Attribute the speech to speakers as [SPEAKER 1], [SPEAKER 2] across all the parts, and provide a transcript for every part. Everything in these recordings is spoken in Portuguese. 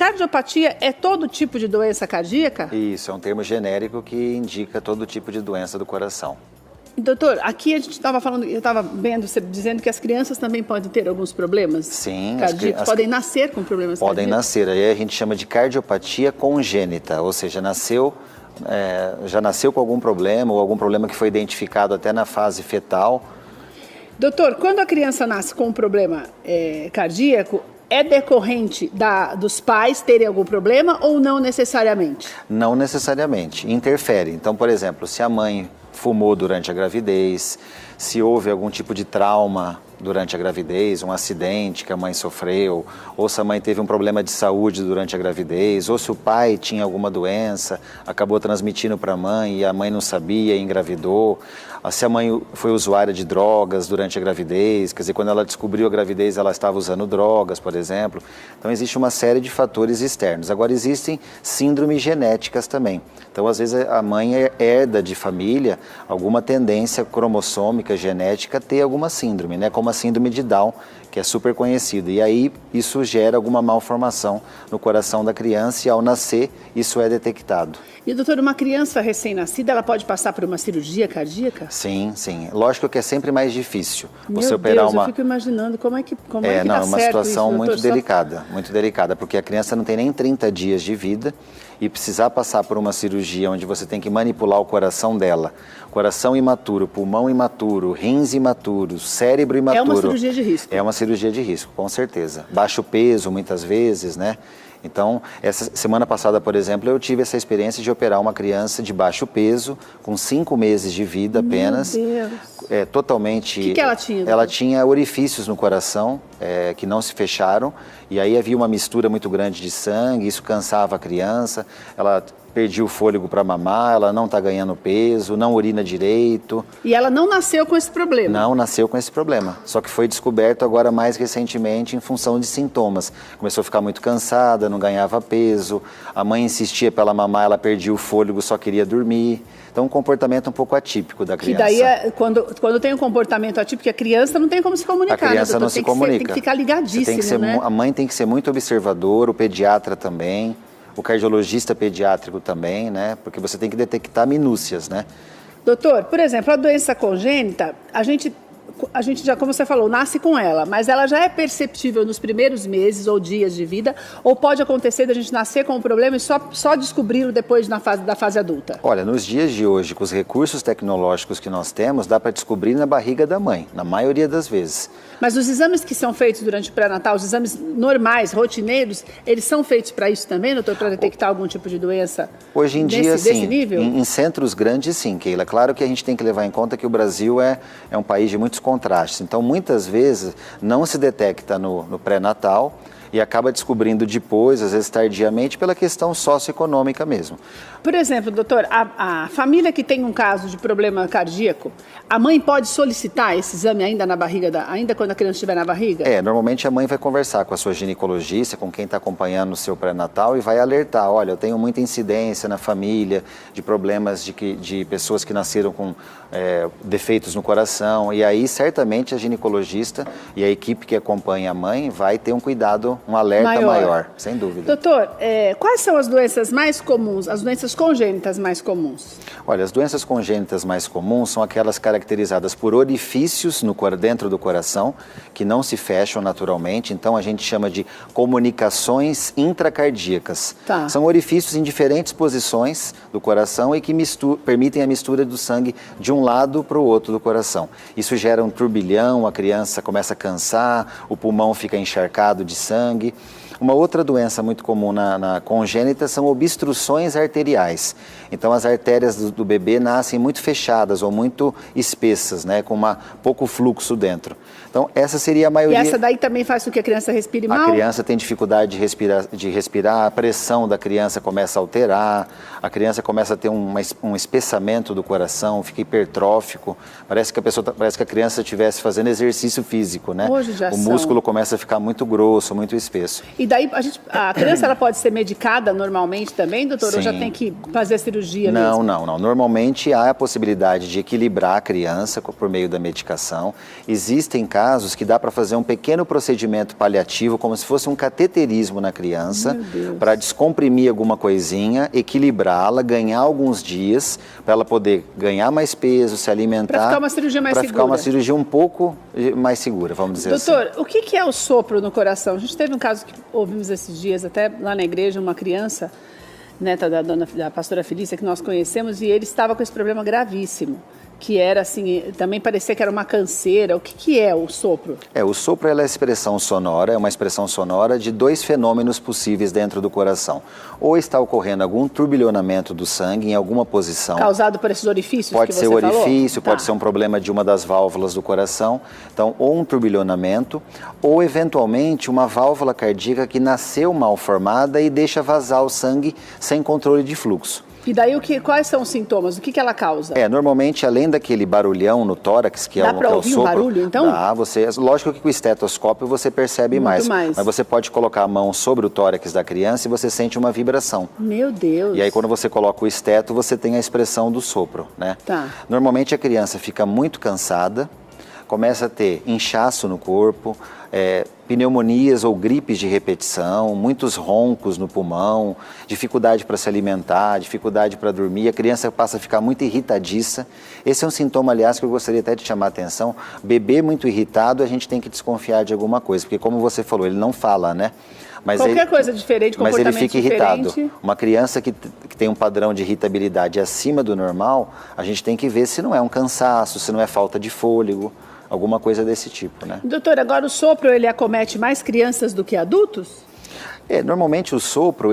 [SPEAKER 1] cardiopatia é todo tipo de doença cardíaca?
[SPEAKER 2] Isso, é um termo genérico que indica todo tipo de doença do coração.
[SPEAKER 1] Doutor, aqui a gente estava falando, eu estava vendo você dizendo que as crianças também podem ter alguns problemas cardíacos, podem nascer com problemas cardíacos.
[SPEAKER 2] Podem nascer, aí a gente chama de cardiopatia congênita, ou seja, já nasceu com algum problema ou algum problema que foi identificado até na fase fetal.
[SPEAKER 1] Doutor, quando a criança nasce com um problema cardíaco, é decorrente dos pais terem algum problema ou não necessariamente?
[SPEAKER 2] Não necessariamente, interfere. Então, por exemplo, se a mãe fumou durante a gravidez, se houve algum tipo de trauma durante a gravidez, um acidente que a mãe sofreu, ou se a mãe teve um problema de saúde durante a gravidez, ou se o pai tinha alguma doença, acabou transmitindo para a mãe e a mãe não sabia e engravidou, se a mãe foi usuária de drogas durante a gravidez, quer dizer, quando ela descobriu a gravidez ela estava usando drogas, por exemplo. Então existe uma série de fatores externos. Agora existem síndromes genéticas também. Então às vezes a mãe herda de família alguma tendência cromossômica, genética a ter alguma síndrome, né? Como a síndrome de Down, que é super conhecida. E aí isso gera alguma malformação no coração da criança e ao nascer isso é detectado.
[SPEAKER 1] E doutor, uma criança recém-nascida, ela pode passar por uma cirurgia cardíaca?
[SPEAKER 2] Sim, sim. Lógico que é sempre mais difícil.
[SPEAKER 1] Você operar eu fico imaginando como é que dá certo
[SPEAKER 2] é uma situação
[SPEAKER 1] isso,
[SPEAKER 2] muito delicada, porque a criança não tem nem 30 dias de vida e precisar passar por uma cirurgia onde você tem que manipular o coração dela, coração imaturo, pulmão imaturo, rins imaturos, cérebro imaturo.
[SPEAKER 1] É uma cirurgia de risco.
[SPEAKER 2] É uma cirurgia de risco, com certeza. Baixo peso, muitas vezes, né? Então, essa semana passada, por exemplo, eu tive essa experiência de operar uma criança de baixo peso, com 5 meses de vida apenas.
[SPEAKER 1] Meu Deus.
[SPEAKER 2] Totalmente...
[SPEAKER 1] O que ela tinha?
[SPEAKER 2] Ela tinha orifícios no coração que não se fecharam, e aí havia uma mistura muito grande de sangue, isso cansava a criança, ela perdia o fôlego para mamar, ela não está ganhando peso, não urina direito.
[SPEAKER 1] E ela não nasceu com esse problema?
[SPEAKER 2] Não nasceu com esse problema, só que foi descoberto agora mais recentemente em função de sintomas. Começou a ficar muito cansada, não ganhava peso, a mãe insistia para ela mamar, ela perdia o fôlego, só queria dormir. Então, um comportamento um pouco atípico da criança.
[SPEAKER 1] Que daí, quando tem um comportamento atípico, a criança não tem como se comunicar,
[SPEAKER 2] a criança não se comunica.
[SPEAKER 1] Tem que ficar ligadíssimo, né?
[SPEAKER 2] A mãe tem que ser muito observadora, o pediatra também, o cardiologista pediátrico também, né? Porque você tem que detectar minúcias, né?
[SPEAKER 1] Doutor, por exemplo, a doença congênita, a gente já, como você falou, nasce com ela, mas ela já é perceptível nos primeiros meses ou dias de vida, ou pode acontecer da gente nascer com o problema e só descobri-lo depois da fase adulta?
[SPEAKER 2] Olha, nos dias de hoje, com os recursos tecnológicos que nós temos, dá para descobrir na barriga da mãe, na maioria das vezes.
[SPEAKER 1] Mas os exames que são feitos durante o pré-natal, os exames normais, rotineiros, eles são feitos para isso também, doutor, para detectar algum tipo de doença?
[SPEAKER 2] Hoje em dia, sim.
[SPEAKER 1] Desse nível?
[SPEAKER 2] Em centros grandes, sim, Keila. Claro que a gente tem que levar em conta que o Brasil é um país de muitos contrastes. Então, muitas vezes, não se detecta no pré-natal e acaba descobrindo depois, às vezes tardiamente, pela questão socioeconômica mesmo.
[SPEAKER 1] Por exemplo, doutor, a família que tem um caso de problema cardíaco, a mãe pode solicitar esse exame ainda na barriga, ainda quando a criança estiver na barriga?
[SPEAKER 2] Normalmente a mãe vai conversar com a sua ginecologista, com quem está acompanhando o seu pré-natal e vai alertar, olha, eu tenho muita incidência na família de problemas de pessoas que nasceram com defeitos no coração, e aí certamente a ginecologista e a equipe que acompanha a mãe vai ter um cuidado, um alerta maior, sem dúvida.
[SPEAKER 1] Doutor, quais são as doenças mais comuns, as doenças congênitas mais comuns?
[SPEAKER 2] Olha, as doenças congênitas mais comuns são aquelas caracterizadas por orifícios dentro do coração, que não se fecham naturalmente, então a gente chama de comunicações intracardíacas.
[SPEAKER 1] Tá.
[SPEAKER 2] São orifícios em diferentes posições do coração e que permitem a mistura do sangue de um lado para o outro do coração. Isso gera um turbilhão, a criança começa a cansar, o pulmão fica encharcado de sangue. Uma outra doença muito comum na congênita são obstruções arteriais. Então, as artérias do bebê nascem muito fechadas ou muito espessas, né, com pouco fluxo dentro. Então, essa seria a maioria.
[SPEAKER 1] E essa daí também faz com que a criança respire mal?
[SPEAKER 2] A criança tem dificuldade de respirar, a pressão da criança começa a alterar, a criança começa a ter um espessamento do coração, fica hipertrófico. Parece que a criança estivesse fazendo exercício físico, né? O músculo começa a ficar muito grosso, muito espesso.
[SPEAKER 1] E daí a criança ela pode ser medicada normalmente também, doutor?
[SPEAKER 2] Sim.
[SPEAKER 1] Ou já tem que fazer a cirurgia
[SPEAKER 2] mesmo?
[SPEAKER 1] Não.
[SPEAKER 2] Normalmente há a possibilidade de equilibrar a criança por meio da medicação. Existem casos casos que dá para fazer um pequeno procedimento paliativo, como se fosse um cateterismo na criança, para descomprimir alguma coisinha, equilibrá-la, ganhar alguns dias, para ela poder ganhar mais peso, se alimentar. Para
[SPEAKER 1] ficar uma cirurgia mais segura.
[SPEAKER 2] Para ficar uma cirurgia um pouco mais segura, vamos dizer assim.
[SPEAKER 1] Doutor, o que é o sopro no coração? A gente teve um caso que ouvimos esses dias, até lá na igreja, uma criança, neta da pastora Felícia, que nós conhecemos, e ele estava com esse problema gravíssimo, que era assim, também parecia que era uma canseira. O que é o sopro?
[SPEAKER 2] O sopro é a expressão sonora, é uma expressão sonora de dois fenômenos possíveis dentro do coração. Ou está ocorrendo algum turbilhonamento do sangue em alguma posição.
[SPEAKER 1] Causado por esses orifícios que
[SPEAKER 2] Pode
[SPEAKER 1] você
[SPEAKER 2] ser orifício,
[SPEAKER 1] falou?
[SPEAKER 2] Pode ser um problema de uma das válvulas do coração. Então, ou um turbilhonamento, ou eventualmente uma válvula cardíaca que nasceu mal formada e deixa vazar o sangue sem controle de fluxo.
[SPEAKER 1] E daí, quais são os sintomas? O que ela causa?
[SPEAKER 2] Normalmente, além daquele barulhão no tórax, que é o sopro...
[SPEAKER 1] Dá para ouvir um barulho, então?
[SPEAKER 2] Lógico que com o estetoscópio você percebe mais. Mas você pode colocar a mão sobre o tórax da criança e você sente uma vibração.
[SPEAKER 1] Meu Deus!
[SPEAKER 2] E aí, quando você coloca o esteto, você tem a expressão do sopro, né?
[SPEAKER 1] Tá.
[SPEAKER 2] Normalmente, a criança fica muito cansada, começa a ter inchaço no corpo, pneumonias ou gripes de repetição, muitos roncos no pulmão, dificuldade para se alimentar, dificuldade para dormir, a criança passa a ficar muito irritadiça. Esse é um sintoma, aliás, que eu gostaria até de chamar a atenção. Bebê muito irritado, a gente tem que desconfiar de alguma coisa, porque como você falou, ele não fala, né?
[SPEAKER 1] Qualquer coisa diferente, comportamento
[SPEAKER 2] mas ele fica irritado.
[SPEAKER 1] Diferente.
[SPEAKER 2] Uma criança que tem um padrão de irritabilidade acima do normal, a gente tem que ver se não é um cansaço, se não é falta de fôlego, alguma coisa desse tipo, né?
[SPEAKER 1] Doutor, agora o sopro, ele acomete mais crianças do que adultos?
[SPEAKER 2] Normalmente o sopro,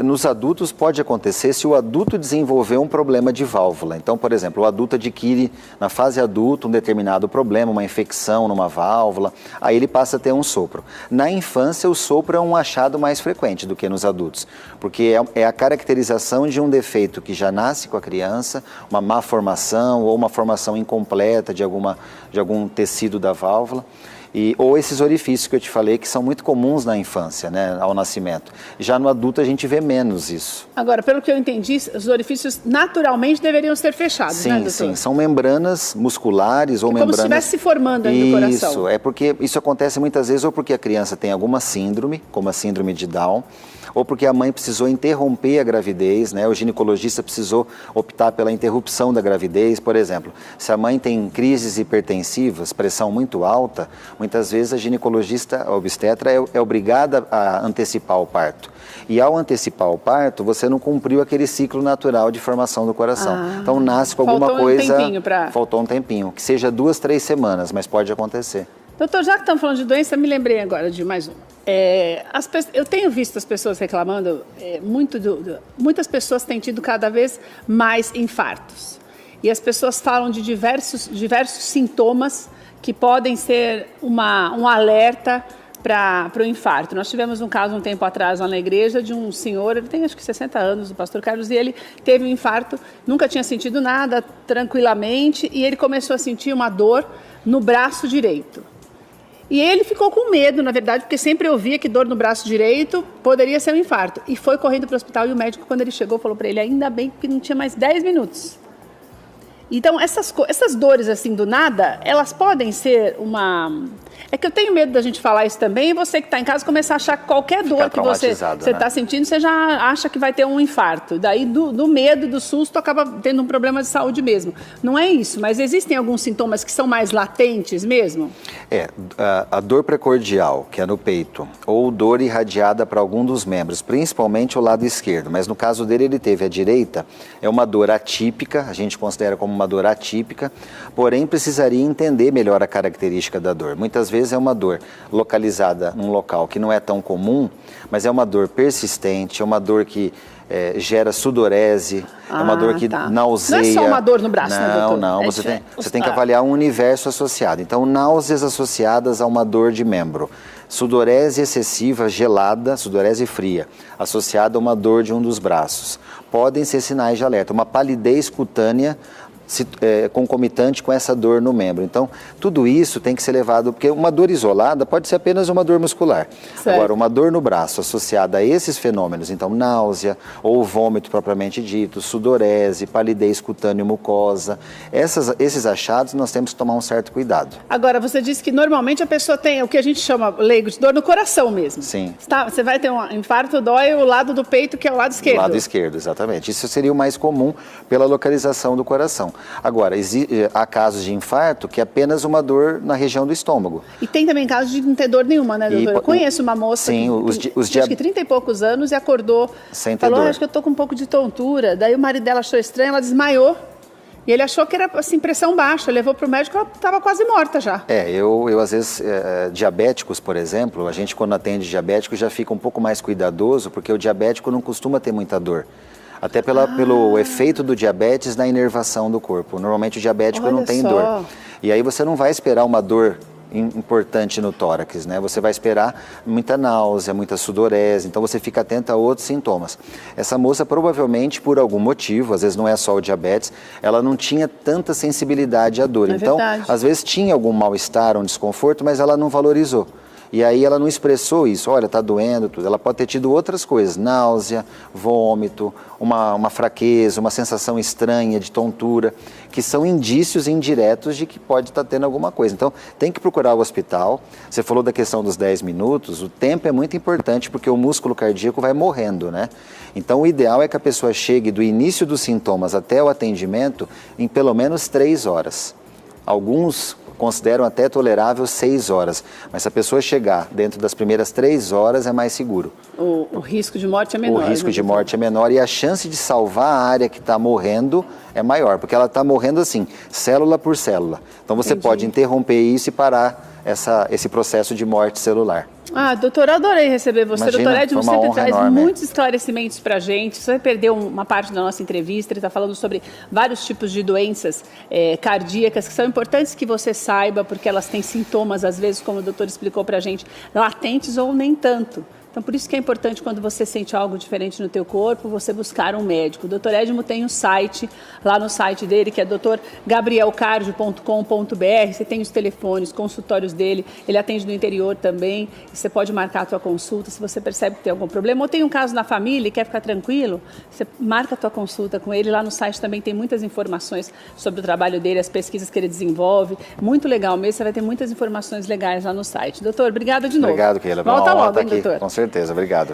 [SPEAKER 2] nos adultos pode acontecer se o adulto desenvolver um problema de válvula. Então, por exemplo, o adulto adquire, na fase adulta, um determinado problema, uma infecção numa válvula, aí ele passa a ter um sopro. Na infância, o sopro é um achado mais frequente do que nos adultos, porque é a caracterização de um defeito que já nasce com a criança, uma má formação ou uma formação incompleta de algum tecido da válvula. Ou esses orifícios que eu te falei, que são muito comuns na infância, né, ao nascimento. Já no adulto a gente vê menos isso.
[SPEAKER 1] Agora, pelo que eu entendi, os orifícios naturalmente deveriam ser fechados, né, doutor?
[SPEAKER 2] Sim, são membranas musculares ou membranas...
[SPEAKER 1] Como se estivesse se formando dentro do coração.
[SPEAKER 2] Isso, porque isso acontece muitas vezes ou porque a criança tem alguma síndrome, como a síndrome de Down, ou porque a mãe precisou interromper a gravidez, né? O ginecologista precisou optar pela interrupção da gravidez, por exemplo. Se a mãe tem crises hipertensivas, pressão muito alta, muitas vezes a ginecologista, a obstetra, é obrigada a antecipar o parto. E ao antecipar o parto, você não cumpriu aquele ciclo natural de formação do coração. Então nasce com alguma coisa... Faltou um tempinho, que seja 2, 3 semanas, mas pode acontecer.
[SPEAKER 1] Doutor, já que estamos falando de doença, me lembrei agora de mais uma. Eu tenho visto as pessoas reclamando, muitas pessoas têm tido cada vez mais infartos. E as pessoas falam de diversos sintomas que podem ser um alerta para o infarto. Nós tivemos um caso um tempo atrás lá na igreja de um senhor, ele tem acho que 60 anos, o pastor Carlos, e ele teve um infarto, nunca tinha sentido nada, tranquilamente, e ele começou a sentir uma dor no braço direito. E ele ficou com medo, na verdade, porque sempre ouvia que dor no braço direito poderia ser um infarto. E foi correndo para o hospital e o médico, quando ele chegou, falou para ele, ainda bem que não tinha mais 10 minutos. Então, essas dores assim do nada, elas podem ser uma... É que eu tenho medo da gente falar isso também e você que está em casa começar a achar que qualquer dor que você está sentindo, você já acha que vai ter um infarto. Daí, do medo, do susto, acaba tendo um problema de saúde mesmo. Não é isso, mas existem alguns sintomas que são mais latentes mesmo?
[SPEAKER 2] A dor precordial, que é no peito, ou dor irradiada para algum dos membros, principalmente o lado esquerdo, mas no caso dele, ele teve a direita, é uma dor atípica, a gente considera como uma dor atípica, porém precisaria entender melhor a característica da dor. Muitas vezes é uma dor localizada num local que não é tão comum, mas é uma dor persistente, é uma dor que gera sudorese, é uma dor que nauseia.
[SPEAKER 1] Não é só uma dor no braço, né, doutor?
[SPEAKER 2] Não, você tem que avaliar um universo associado. Então, náuseas associadas a uma dor de membro. Sudorese excessiva, gelada, sudorese fria, associada a uma dor de um dos braços. Podem ser sinais de alerta. Uma palidez cutânea concomitante com essa dor no membro. Então, tudo isso tem que ser levado, porque uma dor isolada pode ser apenas uma dor muscular.
[SPEAKER 1] Certo.
[SPEAKER 2] Agora, uma dor no braço associada a esses fenômenos, então náusea ou vômito propriamente dito, sudorese, palidez cutânea mucosa, esses achados nós temos que tomar um certo cuidado.
[SPEAKER 1] Agora, você disse que normalmente a pessoa tem o que a gente chama, leigo, de dor no coração mesmo.
[SPEAKER 2] Sim.
[SPEAKER 1] Você vai ter um infarto, dói o lado do peito, que é o lado esquerdo.
[SPEAKER 2] O lado esquerdo, exatamente. Isso seria o mais comum pela localização do coração. Agora, há casos de infarto que é apenas uma dor na região do estômago.
[SPEAKER 1] E tem também casos de não ter dor nenhuma, né, doutor? Eu conheço uma moça acho que 30 e poucos anos e acordou,
[SPEAKER 2] sem ter
[SPEAKER 1] falou,
[SPEAKER 2] dor.
[SPEAKER 1] Acho que eu tô com um pouco de tontura. Daí o marido dela achou estranho, ela desmaiou. E ele achou que era assim, pressão baixa, levou para o médico, ela estava quase morta já.
[SPEAKER 2] Eu às vezes, diabéticos, por exemplo, a gente quando atende diabético já fica um pouco mais cuidadoso, porque o diabético não costuma ter muita dor. Até pelo efeito do diabetes na inervação do corpo. Normalmente o diabético não tem dor. E aí você não vai esperar uma dor importante no tórax, né? Você vai esperar muita náusea, muita sudorese, então você fica atento a outros sintomas. Essa moça provavelmente por algum motivo, às vezes não é só o diabetes, ela não tinha tanta sensibilidade à dor. Então, às vezes tinha algum mal-estar, um desconforto, mas ela não valorizou. E aí ela não expressou isso, olha, está doendo, tudo. Ela pode ter tido outras coisas, náusea, vômito, uma fraqueza, uma sensação estranha de tontura, que são indícios indiretos de que pode estar tendo alguma coisa. Então, tem que procurar o hospital. Você falou da questão dos 10 minutos, o tempo é muito importante porque o músculo cardíaco vai morrendo, né? Então, o ideal é que a pessoa chegue do início dos sintomas até o atendimento em pelo menos 3 horas. Alguns consideram até tolerável 6 horas, mas se a pessoa chegar dentro das primeiras 3 horas é mais seguro.
[SPEAKER 1] O risco de morte é menor.
[SPEAKER 2] O risco de morte é menor e a chance de salvar a área que está morrendo é maior, porque ela está morrendo assim, célula por célula. Então você pode interromper isso e parar esse processo de morte celular.
[SPEAKER 1] Doutor, eu adorei receber você.
[SPEAKER 2] Imagina,
[SPEAKER 1] doutor Edmo sempre traz
[SPEAKER 2] enorme.
[SPEAKER 1] Muitos esclarecimentos para a gente. Você perdeu uma parte da nossa entrevista, ele está falando sobre vários tipos de doenças cardíacas que são importantes que você saiba, porque elas têm sintomas, às vezes, como o doutor explicou para a gente, latentes ou nem tanto. Então, por isso que é importante, quando você sente algo diferente no teu corpo, você buscar um médico. O Dr. Edmo tem um site, lá no site dele, que é drgabrielcardio.com.br. Você tem os telefones, consultórios dele, ele atende no interior também. Você pode marcar a tua consulta, se você percebe que tem algum problema. Ou tem um caso na família e quer ficar tranquilo, você marca a tua consulta com ele. Lá no site também tem muitas informações sobre o trabalho dele, as pesquisas que ele desenvolve. Muito legal mesmo, você vai ter muitas informações legais lá no site. Doutor, obrigada de novo.
[SPEAKER 2] Obrigado, Keila.
[SPEAKER 1] Volta logo, hein, doutor?
[SPEAKER 2] Com certeza, obrigado.